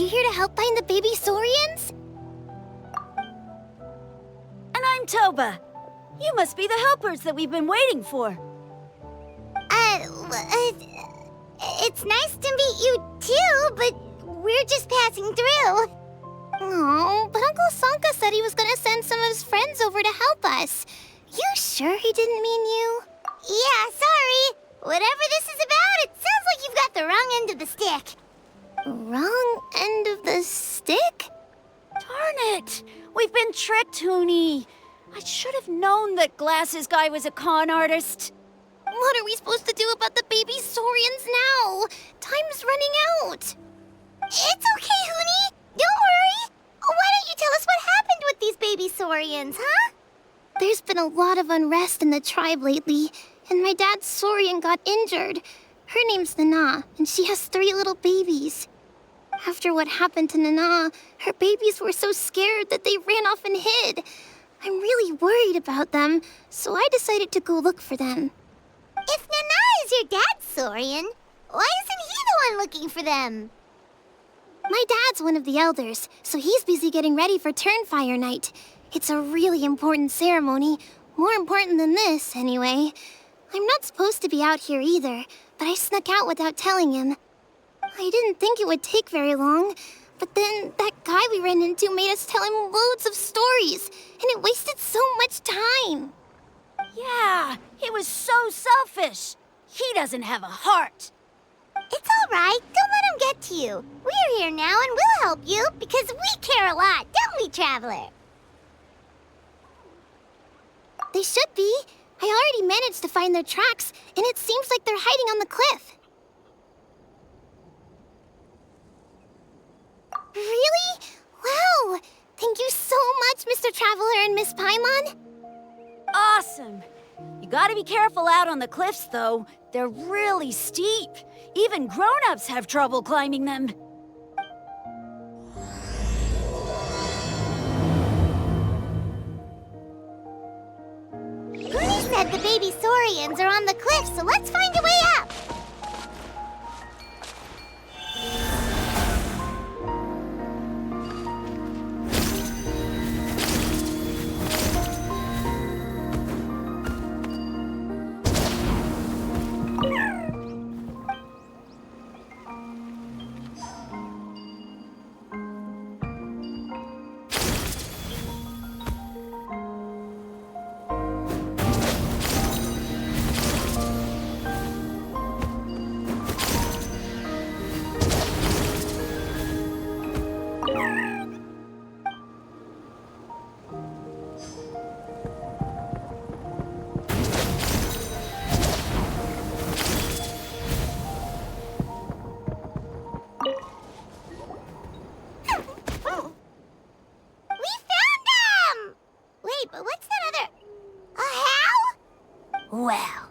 you here to help find the baby Saurians? And I'm Toba. You must be the helpers that we've been waiting for. It's nice to meet you too, but we're just passing through. Oh, but Uncle Sanka said he was gonna send some of his friends over to help us. You sure he didn't mean you? Yeah, sorry. Whatever this is about, it sounds like you've got the wrong end of the stick. Wrong end of the stick? Darn it! We've been tricked, Hoonie. I should have known that Glasses Guy was a con artist. What are we supposed to do about the baby Saurians now? Time's running out. It's okay, Hoonie. Don't worry. Why don't you tell us what happened with these baby Saurians, huh? There's been a lot of unrest in the tribe lately, and my dad's Saurian got injured. Her name's Nana, and she has 3 little babies. After what happened to Nana, her babies were so scared that they ran off and hid. I'm really worried about them, so I decided to go look for them. If Nana is your dad's Saurian, why isn't he the one looking for them? My dad's one of the elders, so he's busy getting ready for Turnfire Night. It's a really important ceremony, more important than this, anyway. I'm not supposed to be out here either, but I snuck out without telling him. I didn't think it would take very long, but then that guy we ran into made us tell him loads of stories, and it wasted so much time. Yeah, he was so selfish. He doesn't have a heart. It's all right. Don't let him get to you. We're here now and we'll help you because we care a lot, don't we, Traveler? They should be. I already managed to find their tracks, and it seems like they're hiding on the cliff. Really? Wow! Thank you so much, Mr. Traveler and Miss Paimon. Awesome. You gotta be careful out on the cliffs, though. They're really steep. Even grown-ups have trouble climbing them. Hoonie said the baby Saurians are on the cliff, so let's find a way up. Well,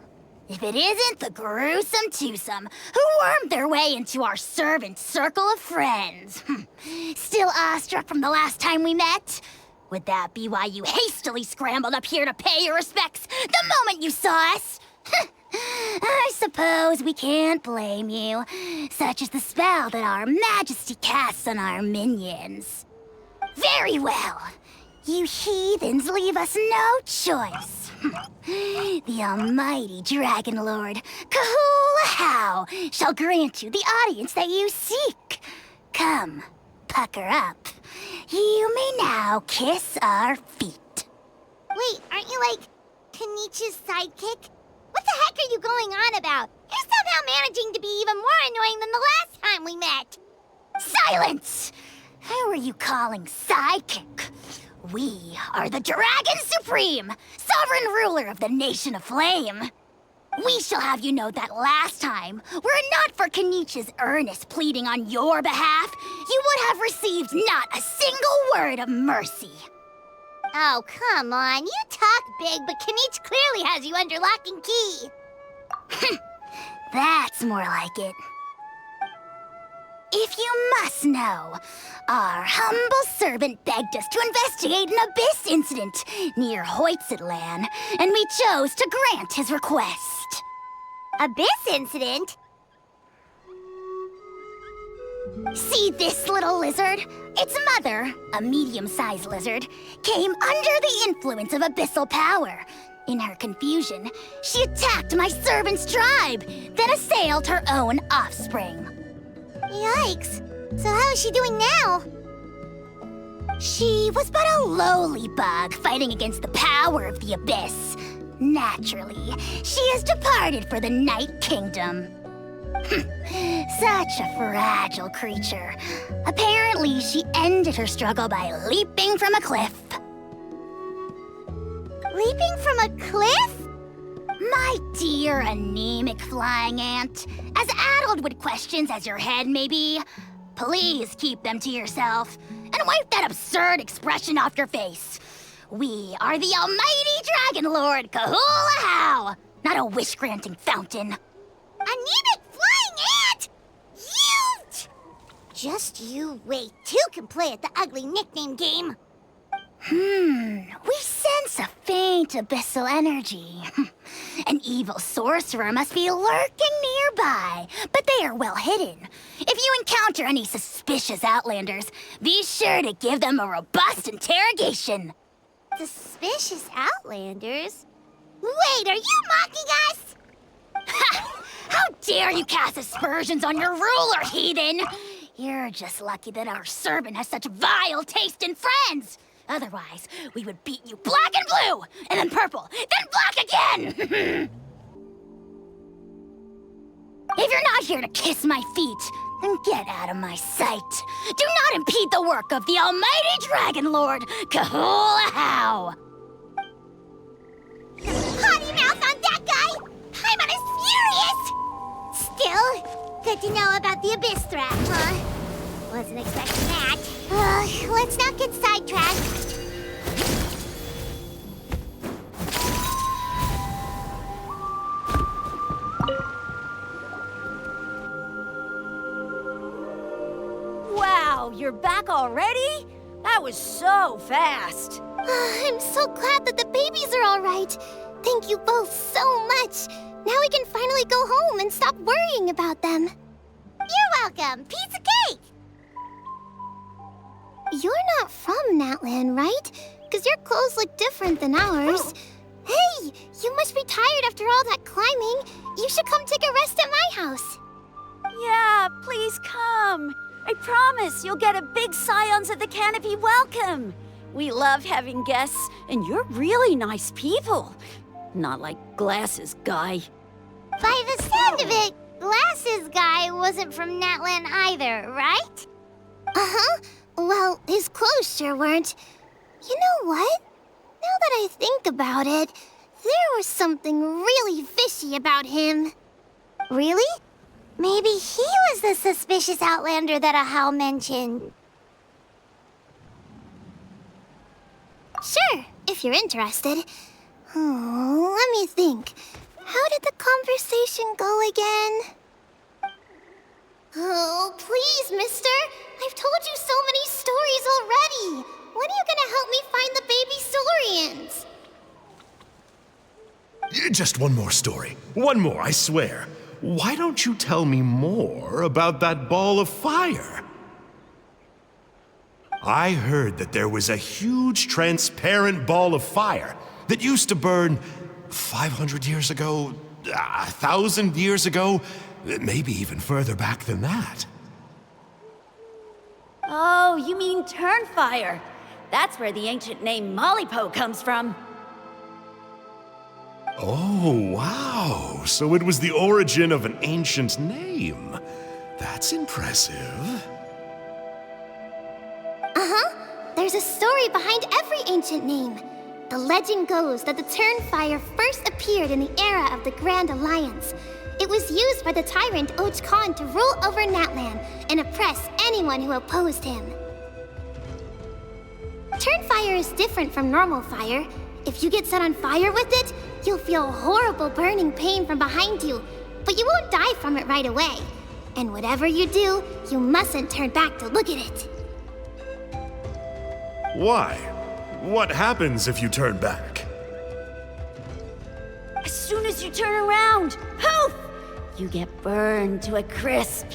if it isn't the gruesome twosome who wormed their way into our servant circle of friends. Still awestruck from the last time we met? Would that be why you hastily scrambled up here to pay your respects the moment you saw us? I suppose we can't blame you. Such is the spell that our majesty casts on our minions. Very well. You heathens leave us no choice. The almighty Dragon Lord, Kahula-How, shall grant you the audience that you seek. Come, pucker up. You may now kiss our feet. Wait, aren't you like Kenichi's sidekick? What the heck are you going on about? You're somehow managing to be even more annoying than the last time we met. Silence! Who are you calling sidekick? We are the Dragon Supreme, sovereign ruler of the Nation of Flame. We shall have you know that last time, were it not for Kenichi's earnest pleading on your behalf, you would have received not a single word of mercy. Oh, come on. You talk big, but Kenichi clearly has you under lock and key. That's more like it. If you must know, our humble servant begged us to investigate an abyss incident near Hoytzitlan, and we chose to grant his request. Abyss incident? See this little lizard? Its mother, a medium-sized lizard, came under the influence of abyssal power. In her confusion, she attacked my servant's tribe, then assailed her own offspring. Yikes. So how is she doing now? She was but a lowly bug fighting against the power of the abyss. Naturally, she has departed for the Night Kingdom. Such a fragile creature. Apparently, she ended her struggle by leaping from a cliff. Leaping from a cliff? My dear anemic flying ant, as addled with questions as your head may be, please keep them to yourself and wipe that absurd expression off your face. We are the almighty Dragon Lord Kahula-How, not a wish-granting fountain. Anemic flying ant? You! Just you wait. Two can play at the ugly nickname game. We sense a faint abyssal energy. An evil sorcerer must be lurking nearby, but they are well hidden. If you encounter any suspicious outlanders, be sure to give them a robust interrogation. Suspicious outlanders? Wait, are you mocking us? Ha! How dare you cast aspersions on your ruler, heathen! You're just lucky that our servant has such vile taste in friends. Otherwise, we would beat you black and blue, and then purple, then black again! If you're not here to kiss my feet, then get out of my sight. Do not impede the work of the almighty Dragon Lord, Kahula-How! Potty mouth on that guy! Paimon is furious! Still, good to know about the abyss threat, huh? Wasn't expecting that. Let's not get sidetracked. Wow, you're back already? That was so fast. I'm so glad that the babies are all right. Thank you both so much. Now we can finally go home and stop worrying about them. You're welcome. Piece of cake! You're not from Natlan, right? Because your clothes look different than ours. Hey, you must be tired after all that climbing. You should come take a rest at my house. Yeah, please come. I promise you'll get a big Scions of the Canopy welcome. We love having guests, and you're really nice people. Not like Glasses Guy. By the sound of it, Glasses Guy wasn't from Natlan either, right? Uh-huh. Well, his clothes sure weren't. You know what? Now that I think about it, there was something really fishy about him. Really? Maybe he was the suspicious outlander that Ahau mentioned. Sure, if you're interested. Oh, let me think. How did the conversation go again? Oh, please, mister. I've told you so many stories already. When are you gonna help me find the baby Saurians? Just one more story. One more, I swear. Why don't you tell me more about that ball of fire? I heard that there was a huge transparent ball of fire that used to burn 500 years ago, 1,000 years ago, maybe even further back than that. Oh, you mean Turnfire. That's where the ancient name Mollypo comes from. Oh, wow. So it was the origin of an ancient name. That's impressive. There's a story behind every ancient name. The legend goes that the Turnfire first appeared in the era of the Grand Alliance. It was used by the tyrant Och Khan to rule over Natlan and oppress anyone who opposed him. Turnfire is different from normal fire. If you get set on fire with it, you'll feel horrible burning pain from behind you, but you won't die from it right away. And whatever you do, you mustn't turn back to look at it. Why? What happens if you turn back? As soon as you turn around, poof! You get burned to a crisp.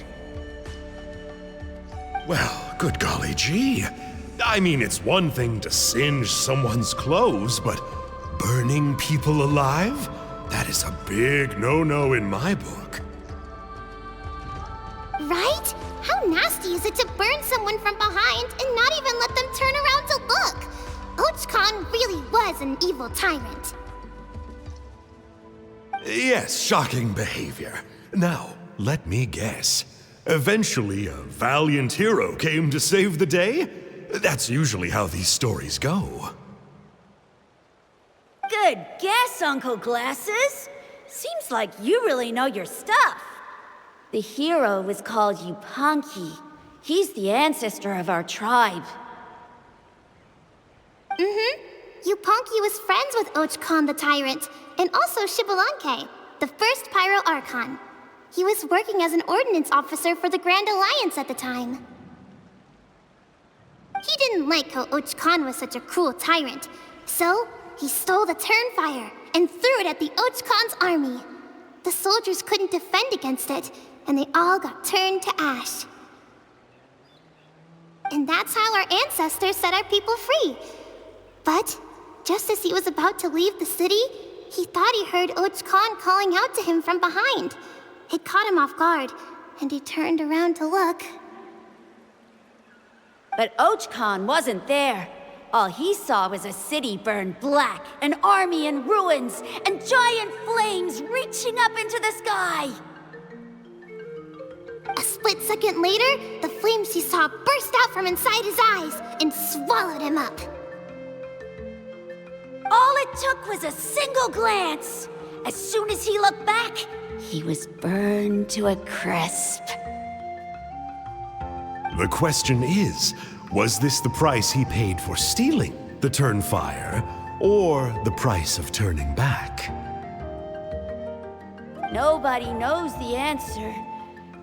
Well, good golly gee. I mean, it's one thing to singe someone's clothes, but burning people alive? That is a big no-no in my book. Right? How nasty is it to burn someone from behind and not even let them turn around to look? Ochcon really was an evil tyrant. Yes, shocking behavior. Now, let me guess. Eventually, a valiant hero came to save the day? That's usually how these stories go. Good guess, Uncle Glasses. Seems like you really know your stuff. The hero was called Yupanqui. He's the ancestor of our tribe. Yupanqui was friends with Ochcon the Tyrant, and also Shibalanke, the first Pyro Archon. He was working as an ordnance officer for the Grand Alliance at the time. He didn't like how Ochcon was such a cruel tyrant, so he stole the Turnfire and threw it at the Ochcon's army. The soldiers couldn't defend against it, and they all got turned to ash. And that's how our ancestors set our people free. But just as he was about to leave the city, he thought he heard Ochcon calling out to him from behind. It caught him off guard, and he turned around to look. But Ochcon wasn't there. All he saw was a city burned black, an army in ruins, and giant flames reaching up into the sky. A split second later, the flames he saw burst out from inside his eyes and swallowed him up. All it took was a single glance. As soon as he looked back, he was burned to a crisp. The question is, was this the price he paid for stealing the Turnfire, or the price of turning back? Nobody knows the answer.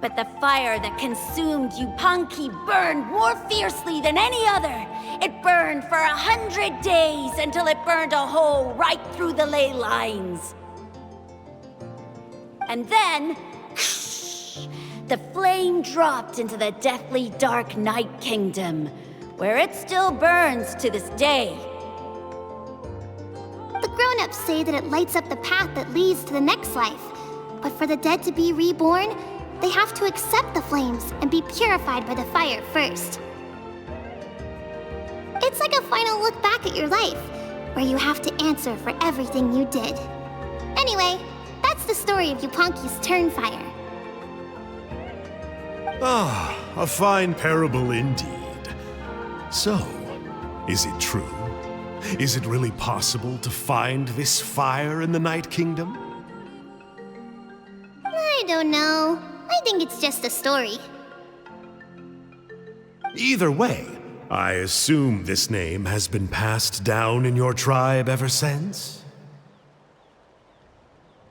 But the fire that consumed Yupanqui burned more fiercely than any other. It burned for 100 days until it burned a hole right through the ley lines. And then, the flame dropped into the deathly dark Night Kingdom, where it still burns to this day. The grown-ups say that it lights up the path that leads to the next life. But for the dead to be reborn, they have to accept the flames and be purified by the fire first. It's like a final look back at your life, where you have to answer for everything you did. Anyway, that's the story of Yupanqui's Turnfire. Ah, a fine parable indeed. So, is it true? Is it really possible to find this fire in the Night Kingdom? I don't know. I think it's just a story. Either way, I assume this name has been passed down in your tribe ever since?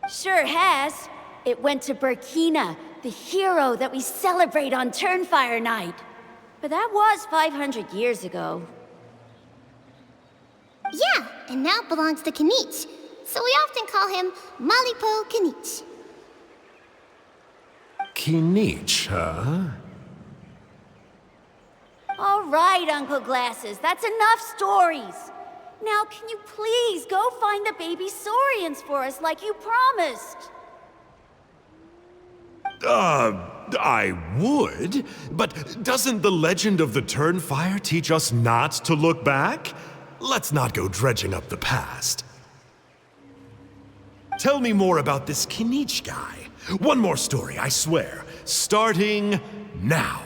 Sure has. It went to Burkina, the hero that we celebrate on Turnfire Night. But that was 500 years ago. Yeah, and now it belongs to Kanich. So we often call him Malipo Kanich. Kinich, huh? All right, Uncle Glasses, that's enough stories. Now, can you please go find the baby Saurians for us like you promised? I would, but doesn't the legend of the Turnfire teach us not to look back? Let's not go dredging up the past. Tell me more about this Kinich guy. One more story, I swear. Starting now.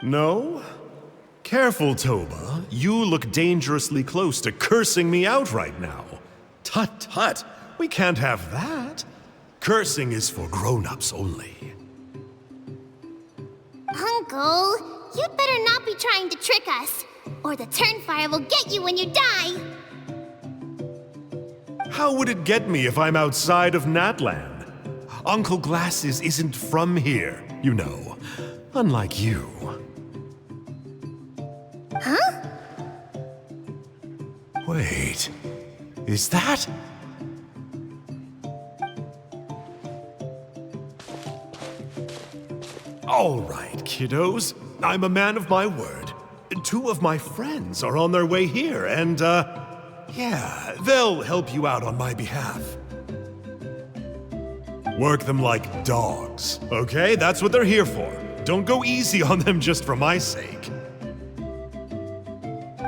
No? Careful, Toba. You look dangerously close to cursing me out right now. Tut tut. We can't have that. Cursing is for grown-ups only. Uncle, you'd better not be trying to trick us, or the Turnfire will get you when you die. How would it get me if I'm outside of Natlan? Uncle Glasses isn't from here, you know. Unlike you. Huh? Wait, is that? All right, kiddos. I'm a man of my word. 2 of my friends are on their way here, and, yeah, they'll help you out on my behalf. Work them like dogs, okay? That's what they're here for. Don't go easy on them just for my sake.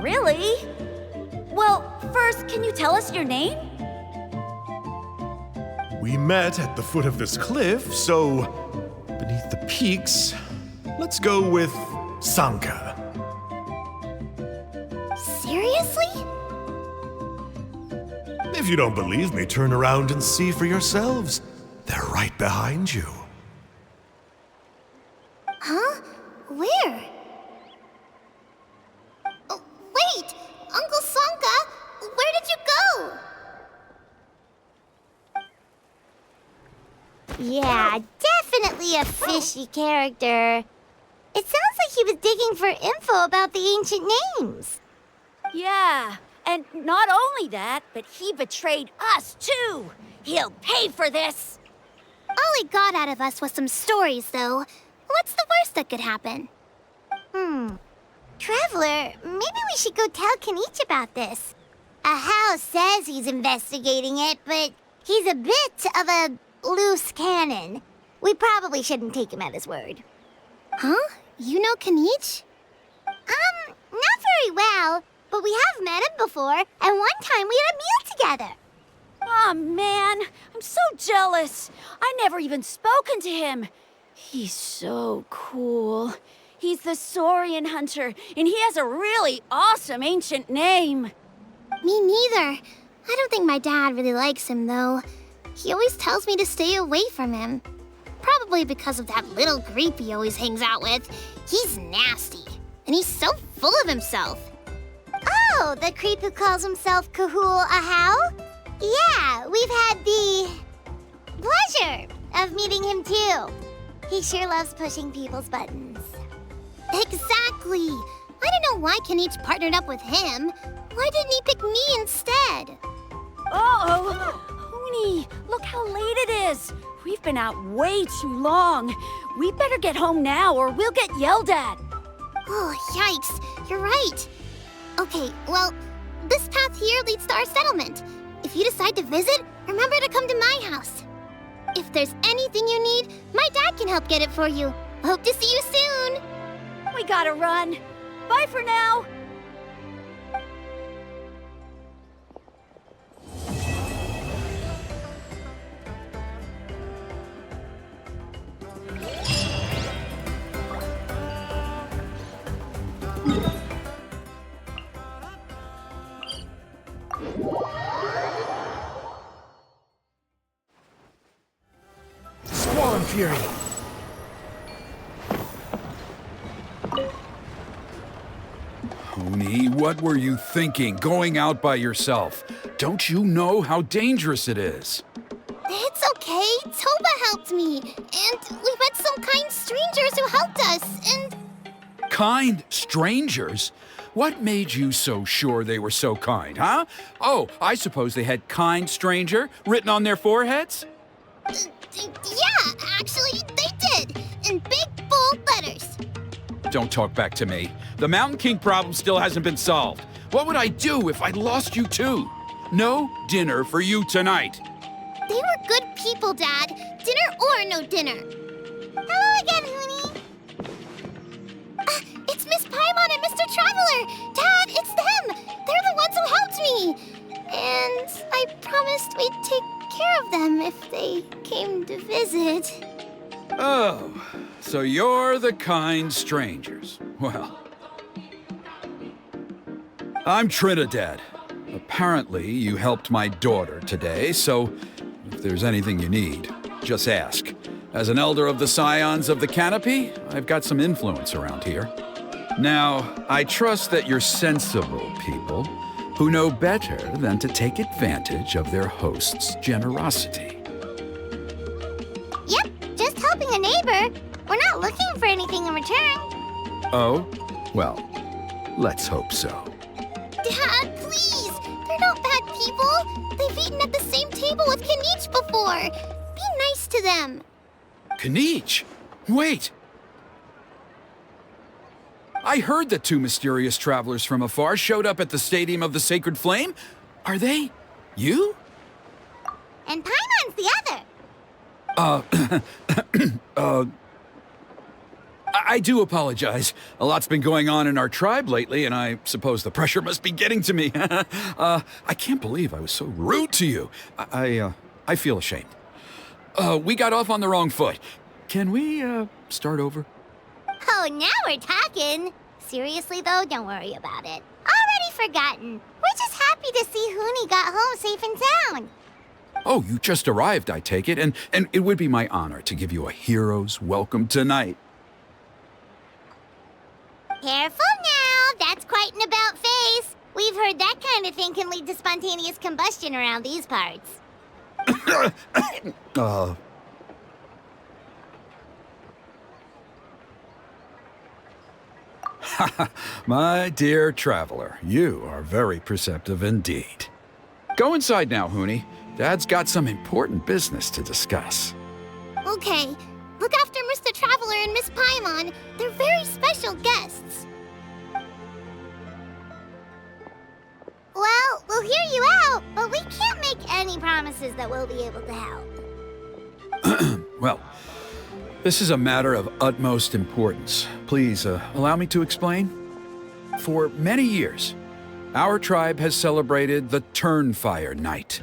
Really? Well, first, can you tell us your name? We met at the foot of this cliff, so beneath the peaks, let's go with Sanka. Seriously? If you don't believe me, turn around and see for yourselves. They're right behind you. Huh? Where? Oh, wait! Uncle Sanka, where did you go? Yeah, definitely a fishy character. It sounds like he was digging for info about the ancient names. Yeah, and not only that, but he betrayed us too. He'll pay for this. All he got out of us was some stories, though. What's the worst that could happen? Traveler, maybe we should go tell Kanich about this. Ahau says he's investigating it, but he's a bit of a loose cannon. We probably shouldn't take him at his word. Huh? You know Kanich? Not very well, but we have met him before, and one time we had a meal together. Aw, man, I'm so jealous. I never even spoken to him. He's so cool. He's the Saurian hunter, and he has a really awesome ancient name. Me neither. I don't think my dad really likes him, though. He always tells me to stay away from him. Probably because of that little creep he always hangs out with. He's nasty, and he's so full of himself. Oh, the creep who calls himself Kahul Ahau? Yeah, we've had the pleasure of meeting him too. He sure loves pushing people's buttons. Exactly. I don't know why Kanich partnered up with him. Why didn't he pick me instead? Uh-oh. Huni, look how late it is. We've been out way too long. We better get home now or we'll get yelled at. Oh, yikes. You're right. Okay, well, this path here leads to our settlement. If you decide to visit, remember to come to my house. If there's anything you need, my dad can help get it for you. Hope to see you soon. We gotta run. Bye for now. Swan Fury! Huni, what were you thinking, going out by yourself? Don't you know how dangerous it is? It's okay. Toba helped me. And we met some kind strangers who helped us. And Kind strangers? What made you so sure they were so kind, huh? Oh, I suppose they had kind stranger written on their foreheads? yeah, actually, they did. In big, bold letters. Don't talk back to me. The Mountain King problem still hasn't been solved. What would I do if I lost you too? No dinner for you tonight. They were good people, Dad. Dinner or no dinner. Hello again, Huni. It's Miss Paimon and Mr. Traveler. Dad, it's them. They're the ones who helped me. And I promised we'd take care of them if they came to visit. Oh, so you're the kind strangers. Well, I'm Trinidad. Apparently, you helped my daughter today, so if there's anything you need, just ask. As an elder of the Scions of the Canopy, I've got some influence around here. Now, I trust that you're sensible people who know better than to take advantage of their host's generosity. Yep, just helping a neighbor. We're not looking for anything in return. Oh? Well, let's hope so. Dad, please! They're not bad people! They've eaten at the same table with Kanich before! Be nice to them! Kanich! Wait! I heard that two mysterious travelers from afar showed up at the Stadium of the Sacred Flame. Are they you? And Paimon's the other. I do apologize. A lot's been going on in our tribe lately, and I suppose the pressure must be getting to me. I can't believe I was so rude to you. I feel ashamed. We got off on the wrong foot. Can we, start over? Oh, now we're talking. Seriously, though, don't worry about it. Already forgotten. We're just happy to see Huni got home safe and sound. Oh, you just arrived, I take it, and it would be my honor to give you a hero's welcome tonight. Careful now, that's quite an about face. We've heard that kind of thing can lead to spontaneous combustion around these parts. My dear traveler, you are very perceptive indeed. Go inside now, Huni. Dad's got some important business to discuss. Okay, look after Mr. Traveler and Miss Paimon. They're very special guests. Well, we'll hear you out, but we can't make any promises that we'll be able to help. Well, this is a matter of utmost importance. Please, allow me to explain. For many years, our tribe has celebrated the Turnfire Night.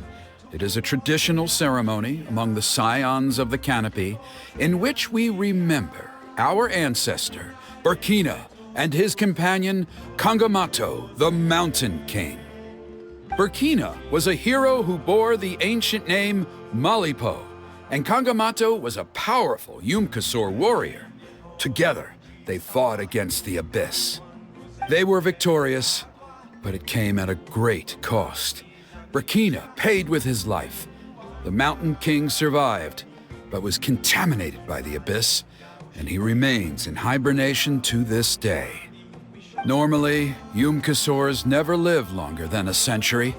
It is a traditional ceremony among the Scions of the Canopy in which we remember our ancestor, Burkina, and his companion, Kangamato, the Mountain King. Burkina was a hero who bore the ancient name Malipo, and Kangamato was a powerful Yumkasor warrior. Together, they fought against the Abyss. They were victorious, but it came at a great cost. Burkina paid with his life. The Mountain King survived, but was contaminated by the Abyss, and he remains in hibernation to this day. Normally, Yumkasors never live longer than a century.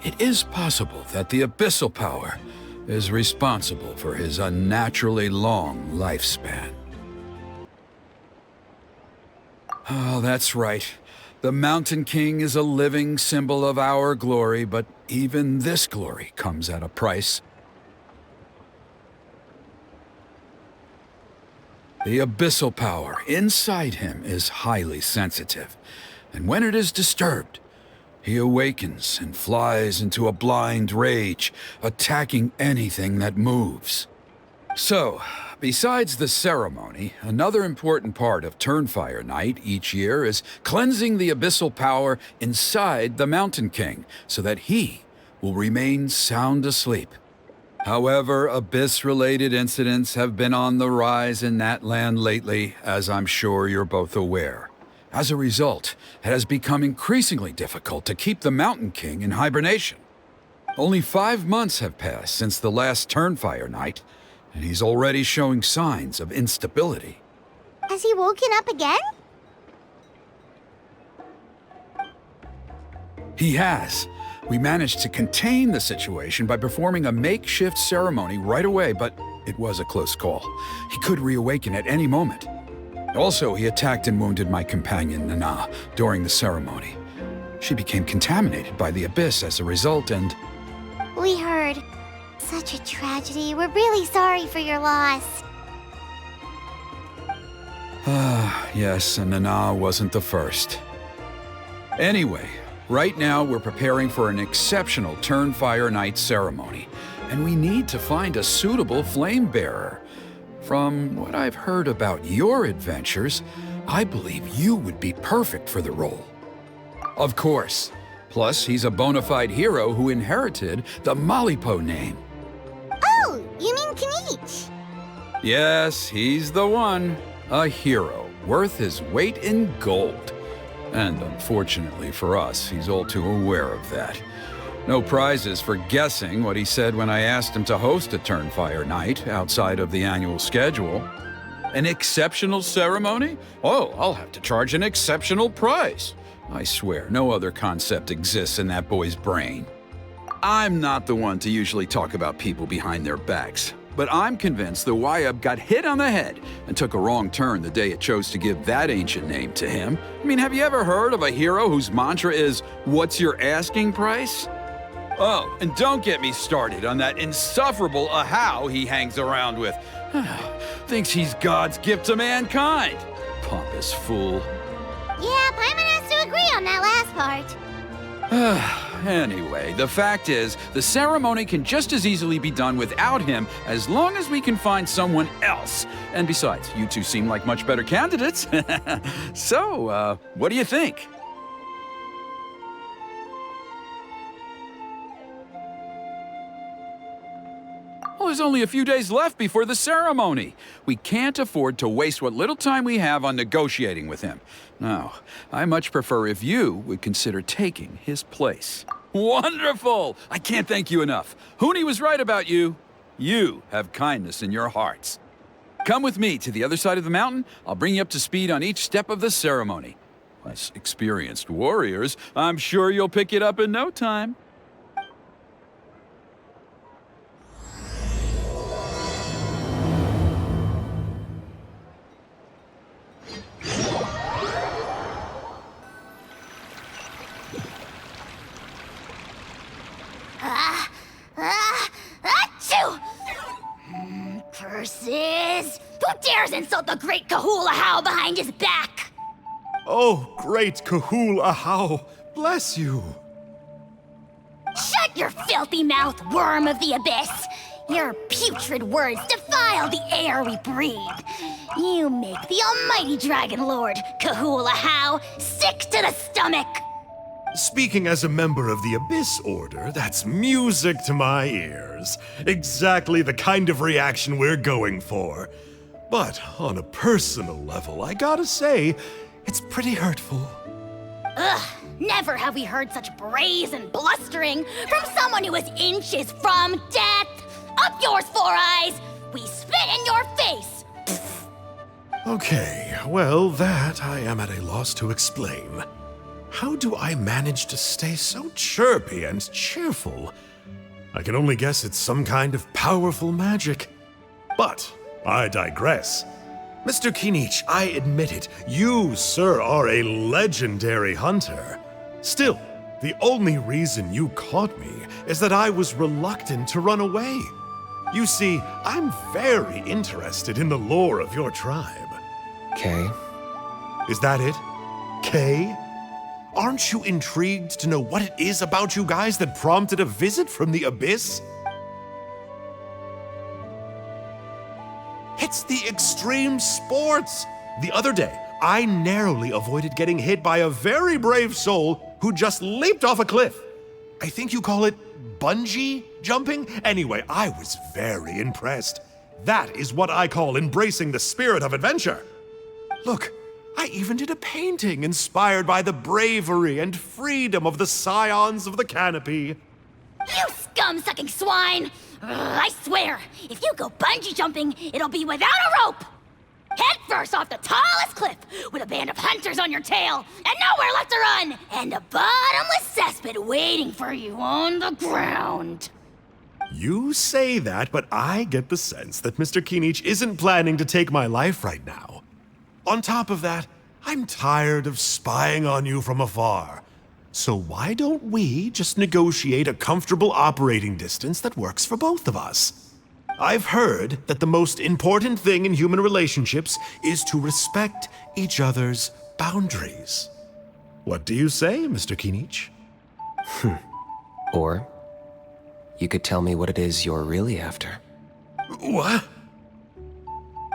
It is possible that the Abyssal Power is responsible for his unnaturally long lifespan. Oh, that's right. The Mountain King is a living symbol of our glory, but even this glory comes at a price. The abyssal power inside him is highly sensitive, and when it is disturbed, he awakens and flies into a blind rage, attacking anything that moves. So, besides the ceremony, another important part of Turnfire Night each year is cleansing the abyssal power inside the Mountain King so that he will remain sound asleep. However, Abyss-related incidents have been on the rise in Natlan lately, as I'm sure you're both aware. As a result, it has become increasingly difficult to keep the Mountain King in hibernation. Only 5 months have passed since the last Turnfire Night, and he's already showing signs of instability. Has he woken up again? He has. We managed to contain the situation by performing a makeshift ceremony right away, but it was a close call. He could reawaken at any moment. Also, he attacked and wounded my companion, Nana, during the ceremony. She became contaminated by the Abyss as a result, and... We heard. Such a tragedy. We're really sorry for your loss. Yes, and Nana wasn't the first. Anyway, right now we're preparing for an exceptional Turnfire Night ceremony, and we need to find a suitable flame bearer. From what I've heard about your adventures, I believe you would be perfect for the role. Of course. Plus, he's a bona fide hero who inherited the Malipo name. Oh, you mean Kanich? Yes, he's the one. A hero, worth his weight in gold. And unfortunately for us, he's all too aware of that. No prizes for guessing what he said when I asked him to host a Turnfire Night outside of the annual schedule. An exceptional ceremony? Oh, I'll have to charge an exceptional price. I swear, no other concept exists in that boy's brain. I'm not the one to usually talk about people behind their backs, But I'm convinced the Wyub got hit on the head and took a wrong turn the day it chose to give that ancient name to him. I mean, have you ever heard of a hero whose mantra is, "What's your asking price?" Oh, and don't get me started on that insufferable Ahau he hangs around with. Thinks he's God's gift to mankind. Pompous fool. Yeah, Paimon has to agree on that last part. Anyway, the fact is, the ceremony can just as easily be done without him as long as we can find someone else. And besides, you two seem like much better candidates. So, what do you think? Well, there's only a few days left before the ceremony. We can't afford to waste what little time we have on negotiating with him. Now, I much prefer if you would consider taking his place. Wonderful! I can't thank you enough. Huni was right about you. You have kindness in your hearts. Come with me to the other side of the mountain. I'll bring you up to speed on each step of the ceremony. As experienced warriors, I'm sure you'll pick it up in no time. Achoo! Curses! Who dares insult the great Kahul Ahau behind his back? Oh, great Kahul Ahau, bless you. Shut your filthy mouth, worm of the abyss! Your putrid words defile the air we breathe. You make the almighty Dragon Lord, Kahul Ahau, sick to the stomach! Speaking as a member of the Abyss Order, that's music to my ears. Exactly the kind of reaction we're going for. But on a personal level, I gotta say, it's pretty hurtful. Ugh, never have we heard such brazen blustering from someone who is inches from death! Up yours, Four Eyes! We spit in your face! Okay, well, that I am at a loss to explain. How do I manage to stay so chirpy and cheerful? I can only guess it's some kind of powerful magic. But I digress. Mr. Kinich, I admit it, you, sir, are a legendary hunter. Still, the only reason you caught me is that I was reluctant to run away. You see, I'm very interested in the lore of your tribe. Kay? Is that it? Kay? Aren't you intrigued to know what it is about you guys that prompted a visit from the Abyss? It's the extreme sports! The other day, I narrowly avoided getting hit by a very brave soul who just leaped off a cliff. I think you call it bungee jumping? Anyway, I was very impressed. That is what I call embracing the spirit of adventure. Look, I even did a painting inspired by the bravery and freedom of the Scions of the Canopy. You scum-sucking swine! Ugh, I swear, if you go bungee jumping, it'll be without a rope! Head first off the tallest cliff, with a band of hunters on your tail, and nowhere left to run, and a bottomless cesspit waiting for you on the ground. You say that, but I get the sense that Mr. Kinich isn't planning to take my life right now. On top of that, I'm tired of spying on you from afar. So why don't we just negotiate a comfortable operating distance that works for both of us? I've heard that the most important thing in human relationships is to respect each other's boundaries. What do you say, Mr. Kinich? Or you could tell me what it is you're really after. What?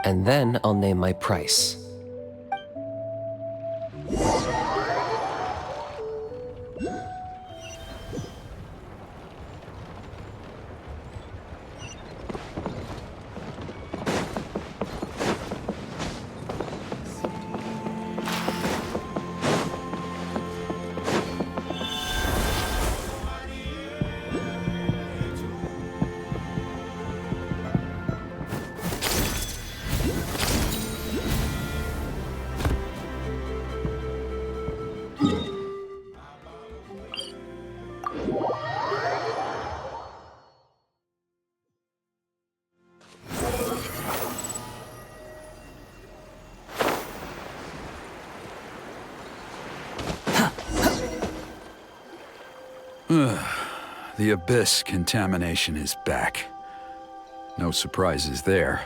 And then I'll name my price. the abyss contamination is back. No surprises there.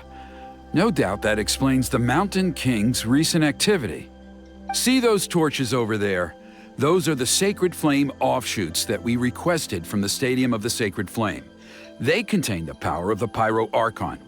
No doubt that explains the Mountain King's recent activity. See those torches over there? Those are the Sacred Flame offshoots that we requested from the Stadium of the Sacred Flame. They contain the power of the Pyro Archon.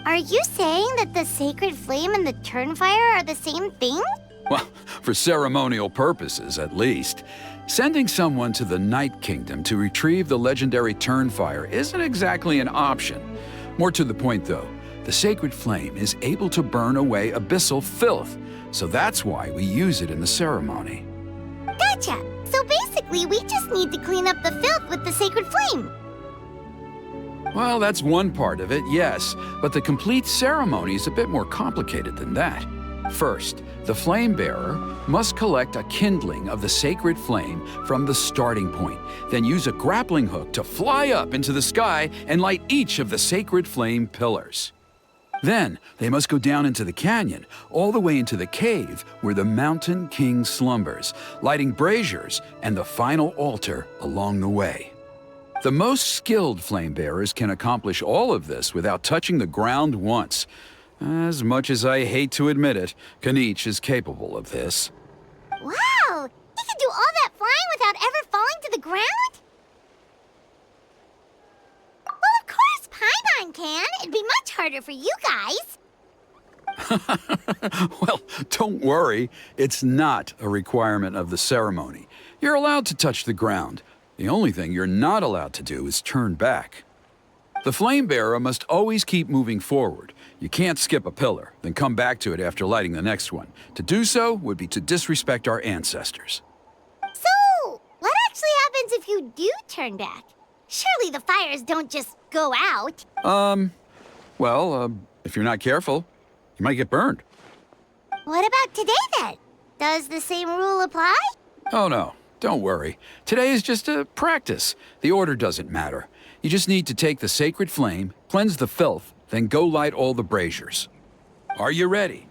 Are you saying that the Sacred Flame and the Turnfire are the same thing? Well, for ceremonial purposes, at least. Sending someone to the Night Kingdom to retrieve the legendary Turnfire isn't exactly an option. More to the point, though, the Sacred Flame is able to burn away abyssal filth, so that's why we use it in the ceremony. Gotcha! So basically, we just need to clean up the filth with the Sacred Flame. Well, that's one part of it, yes, but the complete ceremony is a bit more complicated than that. First, the flame bearer must collect a kindling of the sacred flame from the starting point, then use a grappling hook to fly up into the sky and light each of the sacred flame pillars. Then, they must go down into the canyon, all the way into the cave where the Mountain King slumbers, lighting braziers and the final altar along the way. The most skilled flame bearers can accomplish all of this without touching the ground once. As much as I hate to admit it, Kanich is capable of this. Wow! He can do all that flying without ever falling to the ground? Well, of course Paimon can. It'd be much harder for you guys. Well, don't worry. It's not a requirement of the ceremony. You're allowed to touch the ground. The only thing you're not allowed to do is turn back. The flame bearer must always keep moving forward. You can't skip a pillar, then come back to it after lighting the next one. To do so would be to disrespect our ancestors. So, what actually happens if you do turn back? Surely the fires don't just go out. If you're not careful, you might get burned. What about today then? Does the same rule apply? Oh no, don't worry. Today is just a practice. The order doesn't matter. You just need to take the sacred flame, cleanse the filth, then go light all the braziers. Are you ready?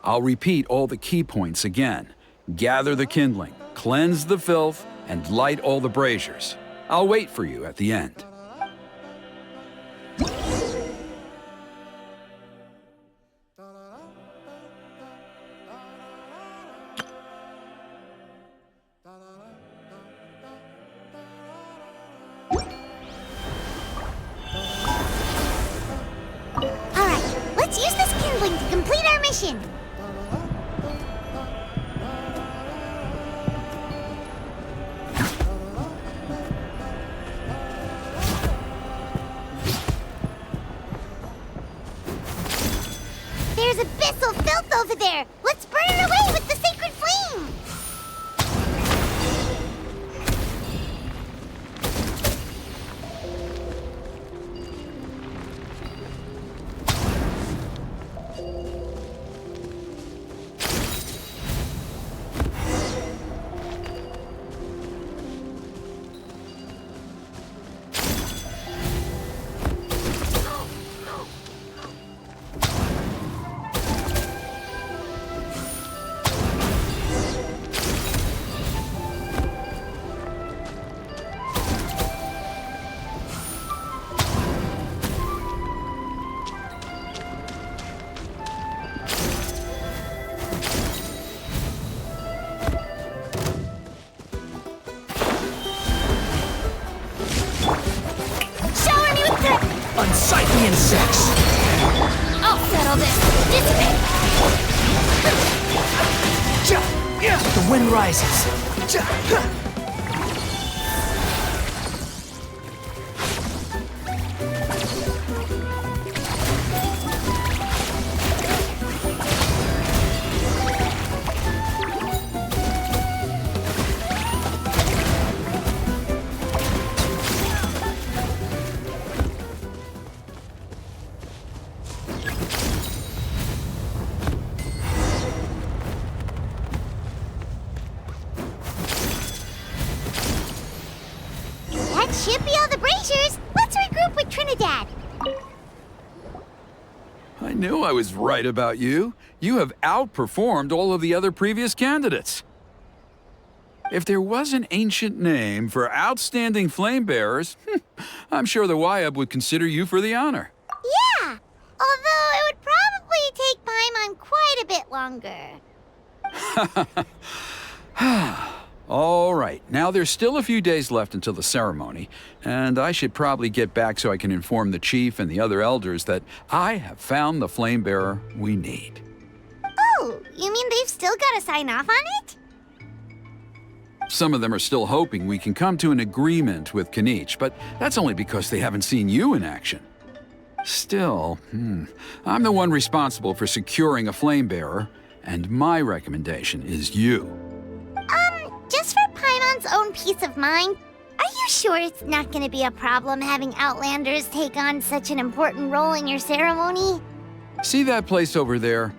I'll repeat all the key points again. Gather the kindling, cleanse the filth, and light all the braziers. I'll wait for you at the end. Let's use this kindling to complete our mission. There's abyssal filth over there. Let's burn it away with the sacred flame. Unsightly insects! I'll settle this. Dissipate. The wind rises. That should be all the braziers. Let's regroup with Trinidad. I knew I was right about you. You have outperformed all of the other previous candidates. If there was an ancient name for outstanding flame bearers, I'm sure the Wyab would consider you for the honor. Yeah, although it would probably take Paimon quite a bit longer. All right, now there's still a few days left until the ceremony, and I should probably get back so I can inform the chief and the other elders that I have found the flame bearer we need. Oh, you mean they've still got to sign off on it? Some of them are still hoping we can come to an agreement with Canich, but that's only because they haven't seen you in action. Still, I'm the one responsible for securing a flame bearer, and my recommendation is you. Just for Paimon's own peace of mind, are you sure it's not going to be a problem having Outlanders take on such an important role in your ceremony? See that place over there?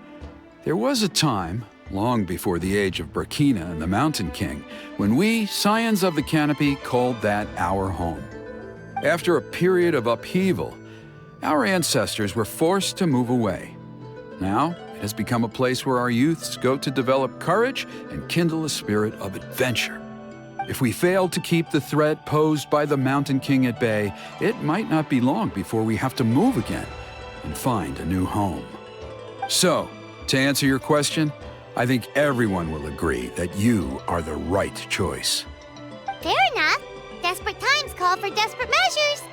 There was a time, long before the age of Burkina and the Mountain King, when we, Scions of the Canopy, called that our home. After a period of upheaval, our ancestors were forced to move away. Now, it has become a place where our youths go to develop courage and kindle a spirit of adventure. If we fail to keep the threat posed by the Mountain King at bay, it might not be long before we have to move again and find a new home. So, to answer your question, I think everyone will agree that you are the right choice. Fair enough. Desperate times call for desperate measures.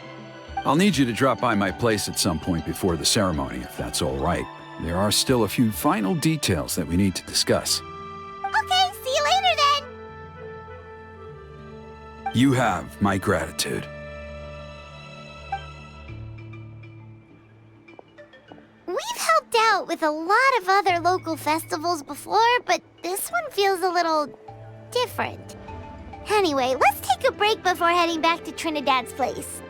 I'll need you to drop by my place at some point before the ceremony, if that's all right. There are still a few final details that we need to discuss. Okay, see you later then. You have my gratitude. We've helped out with a lot of other local festivals before, but this one feels a little different. Anyway, let's take a break before heading back to Trinidad's place.